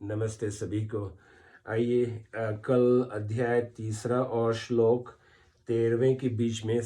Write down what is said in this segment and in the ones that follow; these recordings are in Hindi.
नमस्ते सभी को। आइए कल अध्याय 3 और श्लोक 13वें के बीच में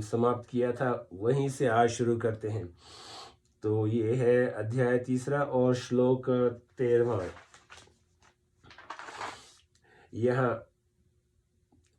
समाप्त किया था, वहीं से आज शुरू करते हैं। तो ये है अध्याय 3 और श्लोक 13। यहाँ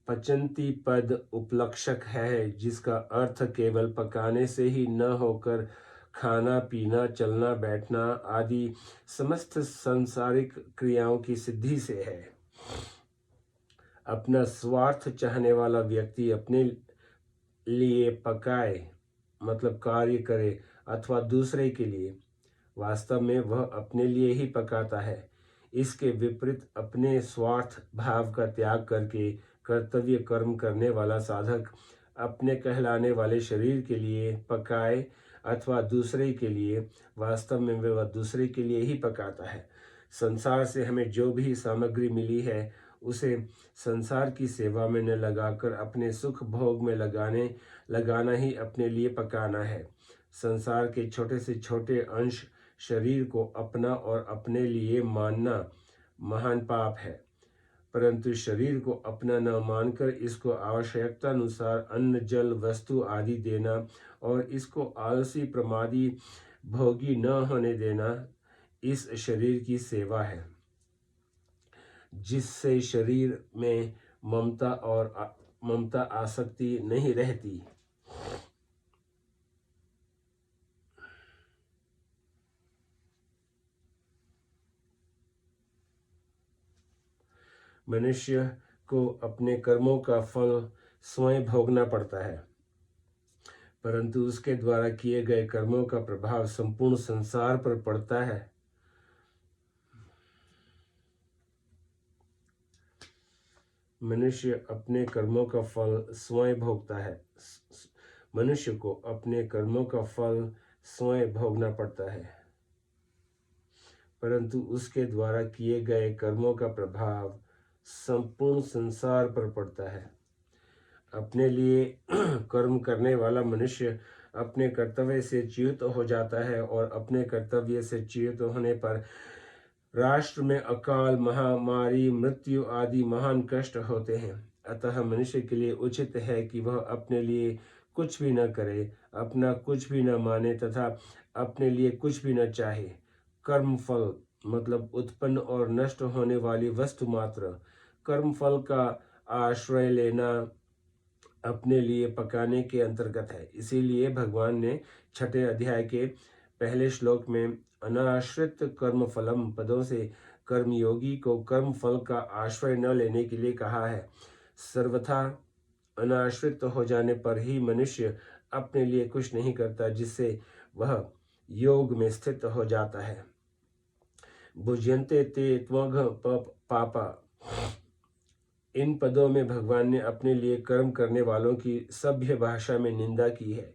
पचंती पद उपलक्षक है, जिसका अर्थ केवल पकाने से ही न होकर खाना पीना चलना बैठना आदि समस्त सांसारिक क्रियाओं की सिद्धि से है। अपना स्वार्थ चाहने वाला व्यक्ति अपने लिए पकाए मतलब कार्य करे अथवा दूसरे के लिए, वास्तव में वह अपने लिए ही पकाता है। इसके विपरीत अपने स्वार्थ भाव का त्याग करके कर्तव्य कर्म करने वाला साधक अपने कहलाने वाले शरीर के लिए पकाए अथवा दूसरे के लिए, वास्तव में वह दूसरे के लिए ही पकाता है। संसार से हमें जो भी सामग्री मिली है उसे संसार की सेवा में न लगाकर अपने सुख भोग में लगाना ही अपने लिए पकाना है। संसार के छोटे से छोटे अंश शरीर को अपना और अपने लिए मानना महान पाप है, परंतु शरीर को अपना न मानकर इसको आवश्यकता अनुसार अन्न जल वस्तु आदि देना और इसको आलसी प्रमादी भोगी न होने देना इस शरीर की सेवा है, जिससे शरीर में ममता आसक्ति नहीं रहती। मनुष्य को अपने कर्मों का फल स्वयं भोगना पड़ता है, परंतु उसके द्वारा किए गए कर्मों का प्रभाव संपूर्ण संसार पर पड़ता है। मनुष्य अपने कर्मों का फल स्वयं भोगता है। मनुष्य को अपने कर्मों का फल स्वयं भोगना पड़ता है, परंतु उसके द्वारा किए गए कर्मों का प्रभाव संपूर्ण संसार पर पड़ता है। अपने लिए कर्म करने वाला मनुष्य अपने कर्तव्य से च्युत हो जाता है और अपने कर्तव्य से च्युत होने पर राष्ट्र में अकाल महामारी मृत्यु आदि महान कष्ट होते हैं। अतः मनुष्य के लिए उचित है कि वह अपने लिए कुछ भी न करे, अपना कुछ भी न माने तथा अपने लिए कुछ भी न चाहे। कर्म फल मतलब उत्पन्न और नष्ट होने वाली वस्तु मात्र। कर्म फल का आश्रय लेना अपने लिए पकाने के अंतर्गत है। इसीलिए भगवान ने 6 अध्याय के पहले श्लोक में अनाश्रित कर्म फलम पदों से कर्मयोगी को कर्म फल का आश्रय न लेने के लिए कहा है। सर्वथा अनाश्रित हो जाने पर ही मनुष्य अपने लिए कुछ नहीं करता, जिससे वह योग में स्थित हो जाता है। भुज्यन्ते ते त्वघ पापा, इन पदों में भगवान ने अपने लिए कर्म करने वालों की सभ्य भाषा में निंदा की है।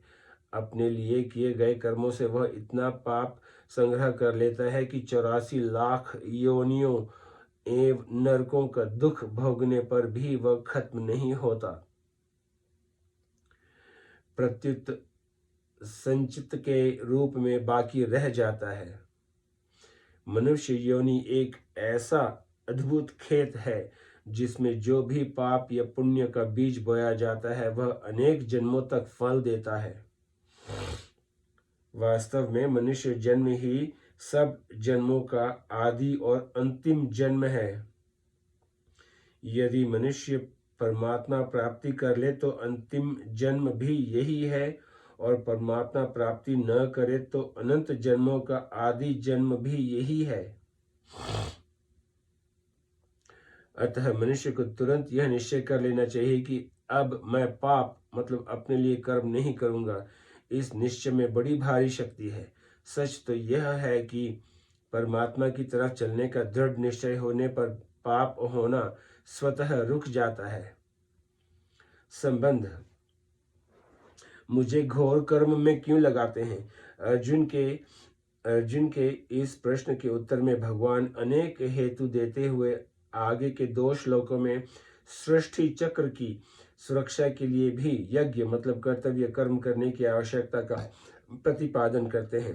अपने लिए किए गए कर्मों से वह इतना पाप संग्रह कर लेता है कि 84 लाख योनियों एवं नरकों का दुख भोगने पर भी वह खत्म नहीं होता, प्रत्युत संचित के रूप में बाकी रह जाता है। मनुष्य योनि एक ऐसा अद्भुत खेत है जिसमें जो भी पाप या पुण्य का बीज बोया जाता है वह अनेक जन्मों तक फल देता है। वास्तव में मनुष्य जन्म ही सब जन्मों का आदि और अंतिम जन्म है। यदि मनुष्य परमात्मा प्राप्ति कर ले तो अंतिम जन्म भी यही है, और परमात्मा प्राप्ति न करे तो अनंत जन्मों का आदि जन्म भी यही है। अतः मनुष्य को तुरंत यह निश्चय कर लेना चाहिए कि अब मैं पाप मतलब अपने लिए कर्म नहीं करूंगा। इस निश्चय में बड़ी भारी शक्ति है। सच तो यह है कि परमात्मा की तरफ चलने का दृढ़ निश्चय होने पर पाप होना स्वतः रुक जाता है। संबंध मुझे घोर कर्म में क्यों लगाते हैं? अर्जुन के इस प्रश्न के उत्तर में भगवान अनेक हेतु देते हुए आगे के 2 श्लोकों में सृष्टि चक्र की सुरक्षा के लिए भी यज्ञ मतलब कर्तव्य कर्म करने की आवश्यकता का प्रतिपादन करते हैं।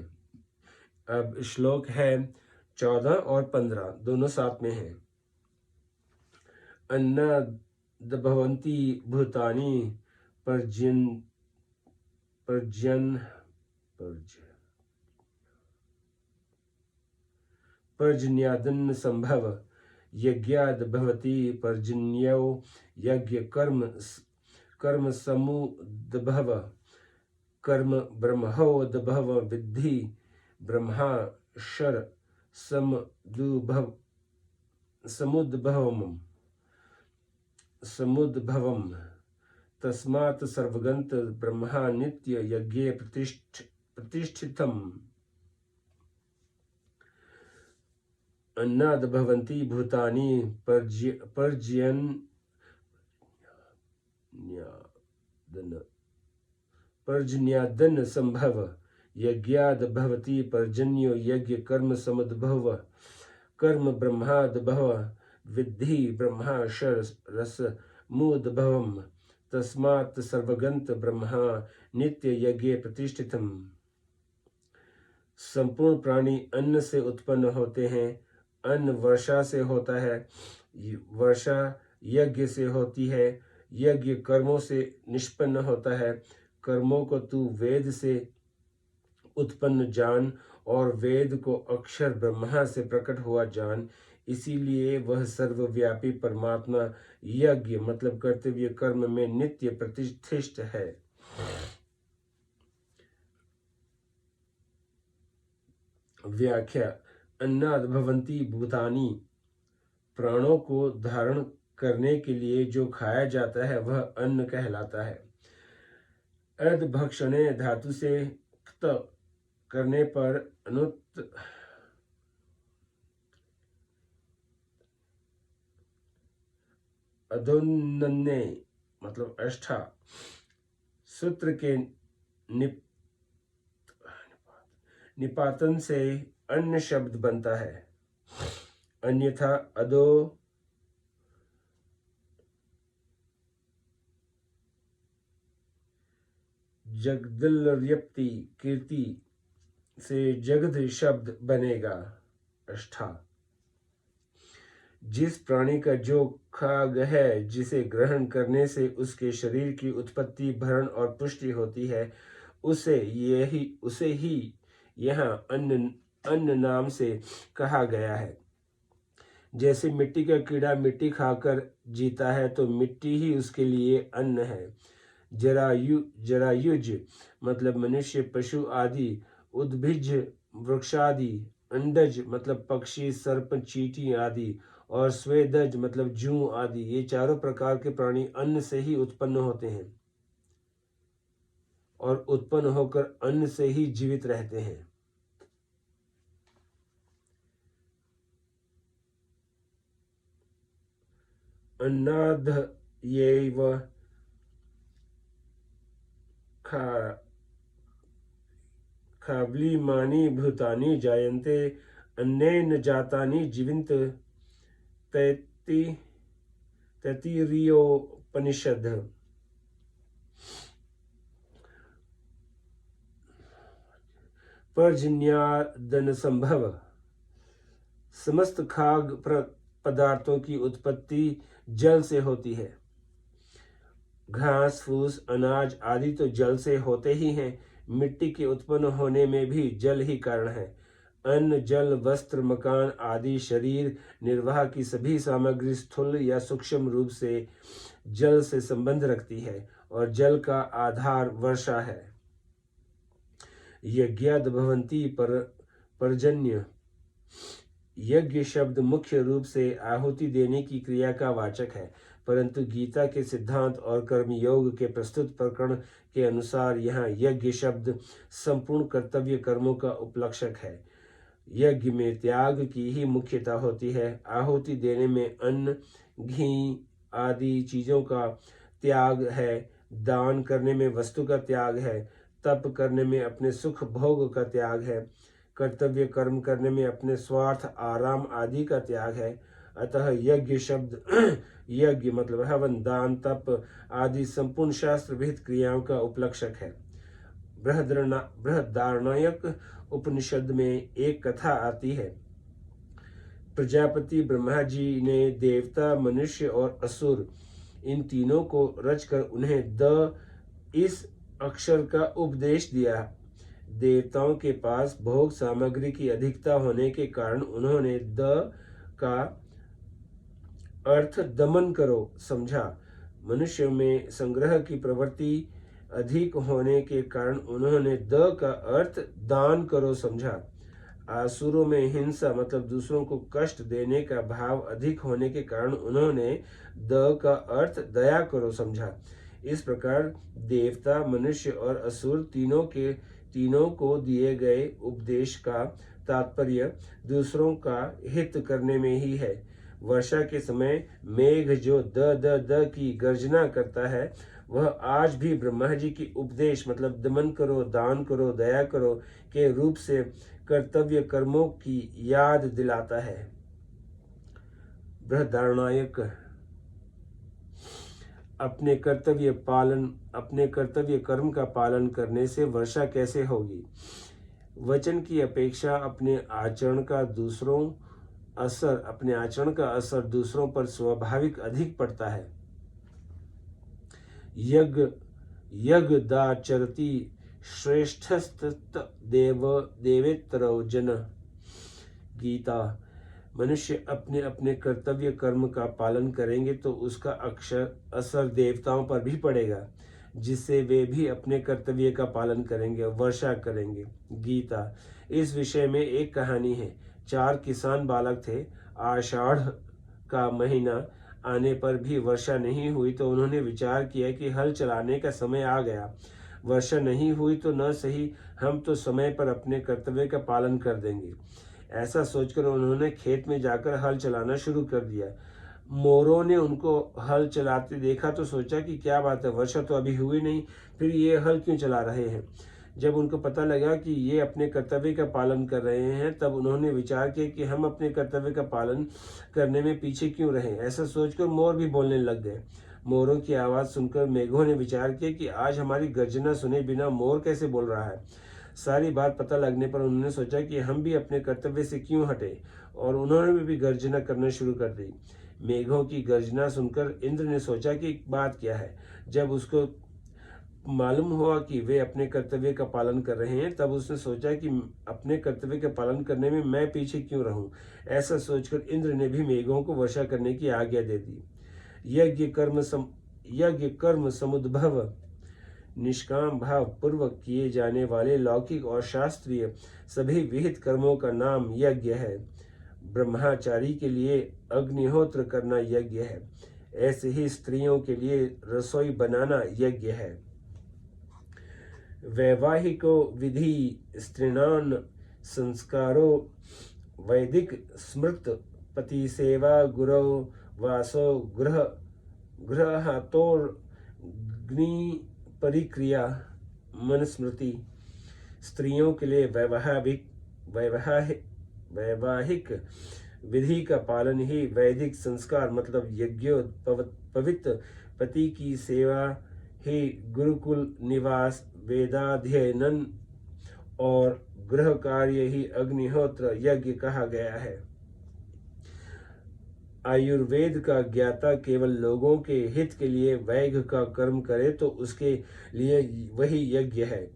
अब श्लोक है 14 और 15 दोनों साथ में हैं। अन्नाद्भवन्ति भूतानि पर्जन पर्जन पर्जन्यादन्न संभव यज्ञाद भवति पर्जन्यो यज्ञ कर्म समुद्भव कर्म ब्रह्मोद्भव विद्धि ब्रह्मा शर समुद्भवम् तस्मात् सर्वगंत ब्रह्मा नित्य यज्ञे प्रतिष्ठितम्। अन्नाद भवन्ति भूतानि पर्जन्यादन्न संभव यज्ञाद भवति पर्जन्यो यज्ञ कर्म समुद्भव कर्म ब्रह्माद्भव विद्धि ब्रह्मा रस मूद्भवम् तस्मात् सर्वगंत ब्रह्मा नित्य यज्ञ प्रतिष्ठितम्। संपूर्ण प्राणी अन्न से उत्पन्न होते हैं। अन्न वर्षा से होता है, वर्षा यज्ञ से होती है, यज्ञ कर्मों से निष्पन्न होता है। कर्मों को तू वेद से उत्पन्न जान और वेद को अक्षर ब्रह्मा से प्रकट हुआ जान। इसीलिए वह सर्वव्यापी परमात्मा यज्ञ मतलब कर्तव्य कर्म में नित्य प्रतिष्ठित है। व्याख्या। अन्नाद भवन्ति भूतानि प्राणों को धारण करने के लिए जो खाया जाता है वह अन्न कहलाता है। अदभक्षणे धातु से क्त करने पर अनुत अधोन्नन्ने मतलब अष्ठा सूत्र के निपातन से अन्य शब्द बनता है। अन्यथा अदो जगदल्यप्ति कीर्ति से जगद शब्द बनेगा। अष्ठा जिस प्राणी का जो खाग है जिसे ग्रहण करने से उसके शरीर की उत्पत्ति भरण और पुष्टि होती है उसे ही यहाँ अन्न नाम से कहा गया है। जैसे मिट्टी का कीड़ा मिट्टी खाकर जीता है तो मिट्टी ही उसके लिए अन्न है। जरायुज मतलब मनुष्य पशु आदि, उद्भिज वृक्षादि, अंडज मतलब पक्षी सर्प चींटी आदि और स्वेदज मतलब जूं आदि, ये चारों प्रकार के प्राणी अन्न से ही उत्पन्न होते हैं और उत्पन्न होकर अन्न से ही जीवित रहते हैं। अन्नाद येव खावलीमानि भूतानि जायन्ते अन्नेन जातानि जीवित तैत्तिरीयोपनिषद। पर्जन्यादन संभव समस्त खाद्य पदार्थों की उत्पत्ति जल से होती है। घास फूस अनाज आदि तो जल से होते ही हैं। मिट्टी के उत्पन्न होने में भी जल ही कारण है। अन्न जल वस्त्र मकान आदि शरीर निर्वाह की सभी सामग्री स्थूल या सूक्ष्म रूप से जल से संबंध रखती है और जल का आधार वर्षा है। यज्ञाद भवन्ति पर्जन्य यज्ञ शब्द मुख्य रूप से आहुति देने की क्रिया का वाचक है, परंतु गीता के सिद्धांत और कर्मयोग के प्रस्तुत प्रकरण के अनुसार यहाँ यज्ञ शब्द संपूर्ण कर्तव्य कर्मों का उपलक्षक है। यज्ञ में त्याग की ही मुख्यता होती है। आहुति देने में अन्न घी आदि चीजों का त्याग है, दान करने में वस्तु का त्याग है, तप करने में अपने सुख भोग का त्याग है, कर्तव्य कर्म करने में अपने स्वार्थ आराम आदि का त्याग है। अतः यज्ञ शब्द यज्ञ मतलब हवन दान तप आदि संपूर्ण शास्त्र विहित क्रियाओं का उपलक्षक है। बृहदारण्यक उपनिषद में एक कथा आती है। प्रजापति ब्रह्मा जी ने देवता, मनुष्य और असुर इन तीनों को रचकर उन्हें द इस अक्षर का उपदेश दिया। देवताओं के पास भोग सामग्री की अधिकता होने के कारण उन्होंने द का अर्थ दमन करो समझा। मनुष्यों में संग्रह की प्रवृत्ति अधिक होने के कारण उन्होंने द का अर्थ दान करो समझा। आसुरों में हिंसा मतलब दूसरों को कष्ट देने का भाव अधिक होने के कारण उन्होंने द का अर्थ दया करो समझा। इस प्रकार देवता, मनुष्य और असुर तीनों को दिए गए उपदेश का तात्पर्य दूसरों का हित करने में ही है। वर्षा के समय मेघ जो द की गर्जना करता है, वह आज भी ब्रह्मा जी की उपदेश मतलब दमन करो, दान करो, दया करो के रूप से कर्तव्य कर्मों की याद दिलाता है। बृहदारण्यक अपने कर्तव्य कर्म का पालन करने से वर्षा कैसे होगी? वचन की अपेक्षा अपने आचरण का असर दूसरों पर स्वाभाविक अधिक पड़ता है। यज्ञदाचरति श्रेष्ठस्त देवेतरो जन। गीता। मनुष्य अपने अपने कर्तव्य कर्म का पालन करेंगे तो उसका असर देवताओं पर भी पड़ेगा, जिससे वे भी अपने कर्तव्य का पालन करेंगे और वर्षा करेंगे। गीता। इस विषय में एक कहानी है। 4 किसान बालक थे। आषाढ़ का महीना आने पर भी वर्षा नहीं हुई तो उन्होंने विचार किया कि हल चलाने का समय आ गया। वर्षा नहीं हुई तो न सही, हम तो समय पर अपने कर्तव्य का पालन कर देंगे। ऐसा सोचकर उन्होंने खेत में जाकर हल चलाना शुरू कर दिया। मोरों ने उनको हल चलाते देखा तो सोचा कि क्या बात है, वर्षा तो अभी हुई नहीं, फिर ये हल क्यों चला रहे हैं। जब उनको पता लगा कि ये अपने कर्तव्य का पालन कर रहे हैं, तब उन्होंने विचार किया कि हम अपने कर्तव्य का पालन करने में पीछे क्यों रहें। ऐसा सोचकर मोर भी बोलने लग गए। मोरों की आवाज़ सुनकर मेघों ने विचार किया कि आज हमारी गर्जना सुने बिना मोर कैसे बोल रहा है। सारी बात पता लगने पर उन्होंने सोचा कि हम भी अपने कर्तव्य से क्यों हटे, और उन्होंने भी गर्जना करना शुरू कर दी। मेघों की गर्जना सुनकर इंद्र ने सोचा कि बात क्या है। जब उसको मालूम हुआ कि वे अपने कर्तव्य का पालन कर रहे हैं, तब उसने सोचा कि अपने कर्तव्य का पालन करने में मैं पीछे क्यों रहूं। ऐसा सोचकर इंद्र ने भी मेघों को वर्षा करने की आज्ञा दे दी। यज्ञ कर्म समुद्भव निष्काम भाव पूर्वक किए जाने वाले लौकिक और शास्त्रीय सभी विहित कर्मों का नाम यज्ञ है। ब्रह्मचारी के लिए अग्निहोत्र करना यज्ञ है। ऐसे ही स्त्रियों के लिए रसोई बनाना यज्ञ है। वैवाहिको विधि स्त्रीणान संस्कारो वैदिक स्मृत पति सेवा गुरु वासो ग्रहातोर्ग्नि परिक्रिया मनुस्मृति। स्त्रियों के लिए वैवाहिक विधि का पालन ही वैदिक संस्कार मतलब पवित्र पति की सेवा ही गुरुकुल निवास वेदाध्ययन और गृह कार्य ही अग्निहोत्र यज्ञ कहा गया है। आयुर्वेद का ज्ञाता केवल लोगों के हित के लिए वैघ का कर्म करे तो उसके लिए वही यज्ञ है।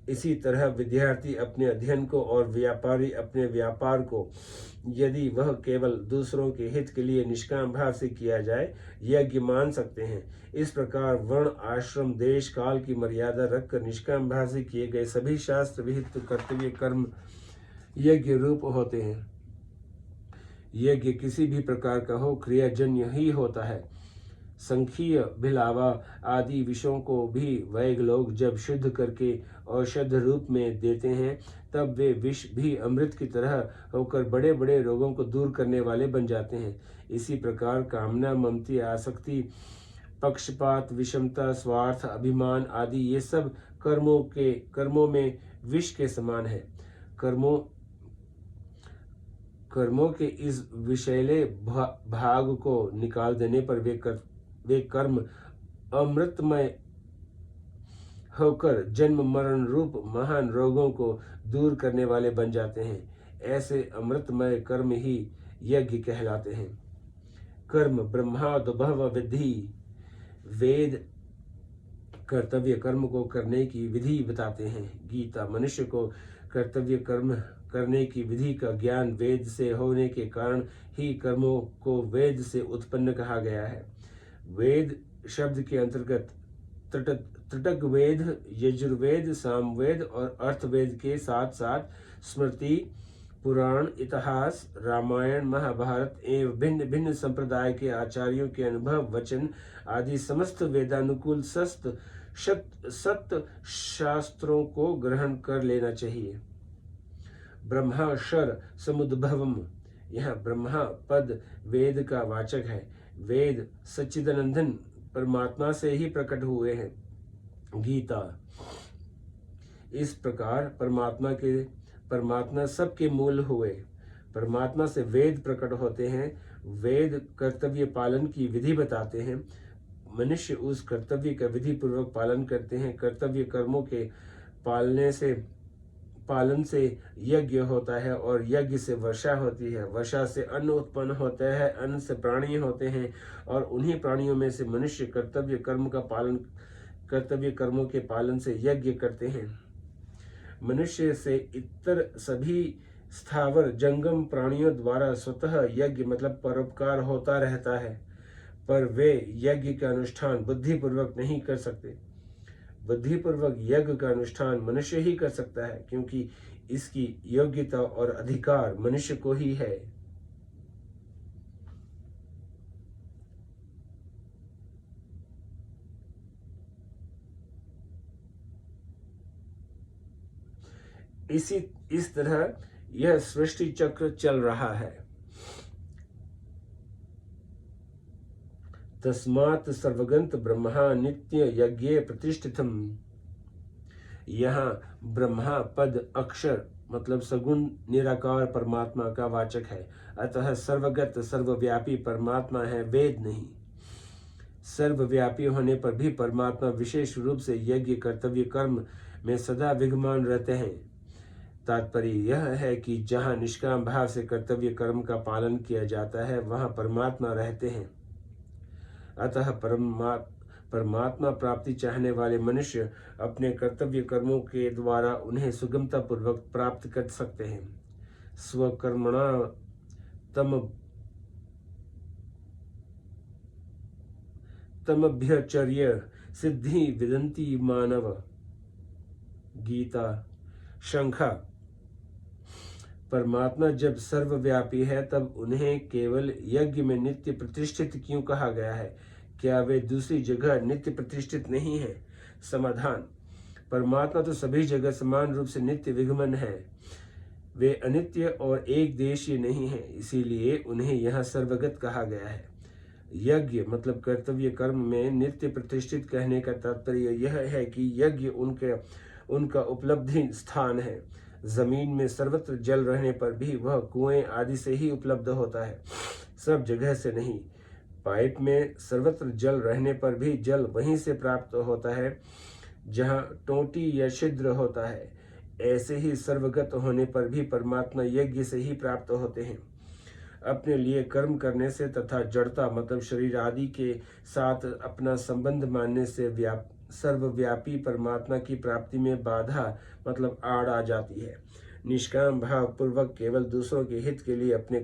इसी तरह विद्यार्थी अपने अध्ययन को और व्यापारी अपने व्यापार को यदि वह केवल दूसरों के हित के लिए निष्काम भाव से किया जाए यज्ञ मान सकते हैं। इस प्रकार वर्ण आश्रम देश काल की मर्यादा रखकर निष्काम भाव से किए गए सभी शास्त्र विहित कर्तव्य कर्म यज्ञ रूप होते हैं। यज्ञ किसी भी प्रकार का हो क्रियाजन्य ही होता है। संखीय भिलावा आदि विषयों को भी वैज्ञ लोग जब शुद्ध करके औषध रूप में देते हैं तब वे विष भी अमृत की तरह होकर बड़े बड़े रोगों को दूर करने वाले बन जाते हैं। इसी प्रकार कामना, ममती, आसक्ति, पक्षपात, विषमता, स्वार्थ, अभिमान आदि ये सब कर्मों में विष के समान है। कर्मों के इस विषैले भाग को निकाल देने पर वे कर्म अमृतमय होकर जन्म मरण रूप महान रोगों को दूर करने वाले बन जाते हैं। ऐसे अमृतमय कर्म ही यज्ञ कहलाते हैं। कर्म ब्रह्मादुभव विधि। वेद कर्तव्य कर्म को करने की विधि बताते हैं। गीता मनुष्य को कर्तव्य कर्म करने की विधि का ज्ञान वेद से होने के कारण ही कर्मों को वेद से उत्पन्न कहा गया है। वेद शब्द के अंतर्गत त्रिटक वेद, यजुर्वेद, सामवेद और अर्थवेद के साथ साथ स्मृति, पुराण, इतिहास, रामायण, महाभारत एवं भिन्न भिन्न संप्रदाय के आचार्यों के अनुभव वचन आदि समस्त वेदानुकूल सत्य शास्त्रों को ग्रहण कर लेना चाहिए। ब्रह्मा शर समुद्भवम। यह ब्रह्मा पद वेद का वाचक है। वेद सच्चिदानंदन परमात्मा से ही प्रकट हुए हैं। गीता। इस प्रकार परमात्मा सबके मूल हुए। परमात्मा से वेद प्रकट होते हैं। वेद कर्तव्य पालन की विधि बताते हैं। मनुष्य उस कर्तव्य का विधि पूर्वक पालन करते हैं। कर्तव्य कर्मों के पालन से यज्ञ होता है और यज्ञ से वर्षा होती है। वर्षा से अन्न उत्पन्न होता है, अन्न से प्राणी होते हैं और उन्हीं प्राणियों में से मनुष्य कर्तव्य कर्मों के पालन से यज्ञ करते हैं। मनुष्य से इतर सभी स्थावर जंगम प्राणियों द्वारा स्वतः यज्ञ मतलब परोपकार होता रहता है, पर वे यज्ञ का अनुष्ठान बुद्धिपूर्वक नहीं कर सकते। बुद्धिपूर्वक यज्ञ का अनुष्ठान मनुष्य ही कर सकता है, क्योंकि इसकी योग्यता और अधिकार मनुष्य को ही है। इस तरह यह सृष्टि चक्र चल रहा है। तस्मात् सर्वगंत ब्रह्मा नित्य यज्ञे प्रतिष्ठितम। यहाँ ब्रह्मा पद अक्षर मतलब सगुण निराकार परमात्मा का वाचक है। अतः सर्वगत सर्वव्यापी परमात्मा है, वेद नहीं। सर्वव्यापी होने पर भी परमात्मा विशेष रूप से यज्ञ कर्तव्य कर्म में सदा विद्यमान रहते हैं। तात्पर्य यह है कि जहाँ निष्काम भाव से कर्तव्य कर्म का पालन किया जाता है वहाँ परमात्मा रहते हैं। अतः परमात्मा प्राप्ति चाहने वाले मनुष्य अपने कर्तव्य कर्मों के द्वारा उन्हें सुगमता पूर्वक प्राप्त कर सकते हैं। स्वकर्मणा तमभ्यचर्य सिद्धि विदन्ति मानव। गीता। शंखा। परमात्मा जब सर्वव्यापी है तब उन्हें केवल यज्ञ में नित्य प्रतिष्ठित क्यों कहा गया है? क्या वे दूसरी जगह नित्य प्रतिष्ठित नहीं है? समाधान। परमात्मा तो सभी जगह समान रूप से नित्य विद्यमान है। वे अनित्य और एक देशीय नहीं है, इसीलिए उन्हें यहाँ सर्वगत कहा गया है। यज्ञ मतलब कर्तव्य कर्म में नित्य प्रतिष्ठित कहने का तात्पर्य यह है कि यज्ञ उनका उपलब्धि स्थान है। जमीन में सर्वत्र जल रहने पर भी वह कुएं आदि से ही उपलब्ध होता है, सब जगह से नहीं। पाइप में सर्वत्र जल रहने पर भी जल वहीं से प्राप्त होता है जहाँ टोटी या छिद्र होता है। ऐसे ही सर्वगत होने पर भी परमात्मा यज्ञ से ही प्राप्त होते हैं। अपने लिए कर्म करने से तथा जड़ता मतलब शरीर आदि के साथ अपना संबंध मानने से सर्वव्यापी परमात्मा की प्राप्ति में बाधा मतलब आड़ आ जाती है। निष्काम भाव पूर्वक केवल दूसरों के हित के लिए अपने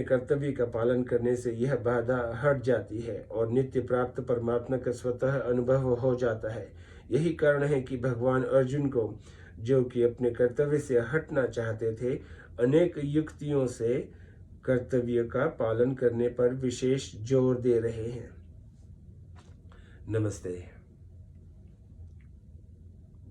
कर्तव्य का पालन करने से यह बाधा हट जाती है और नित्य प्राप्त परमात्मा का स्वतः अनुभव हो जाता है। यही कारण है कि भगवान अर्जुन को, जो कि अपने कर्तव्य से हटना चाहते थे, अनेक युक्तियों से कर्तव्य का पालन करने पर विशेष जोर दे रहे हैं। नमस्ते।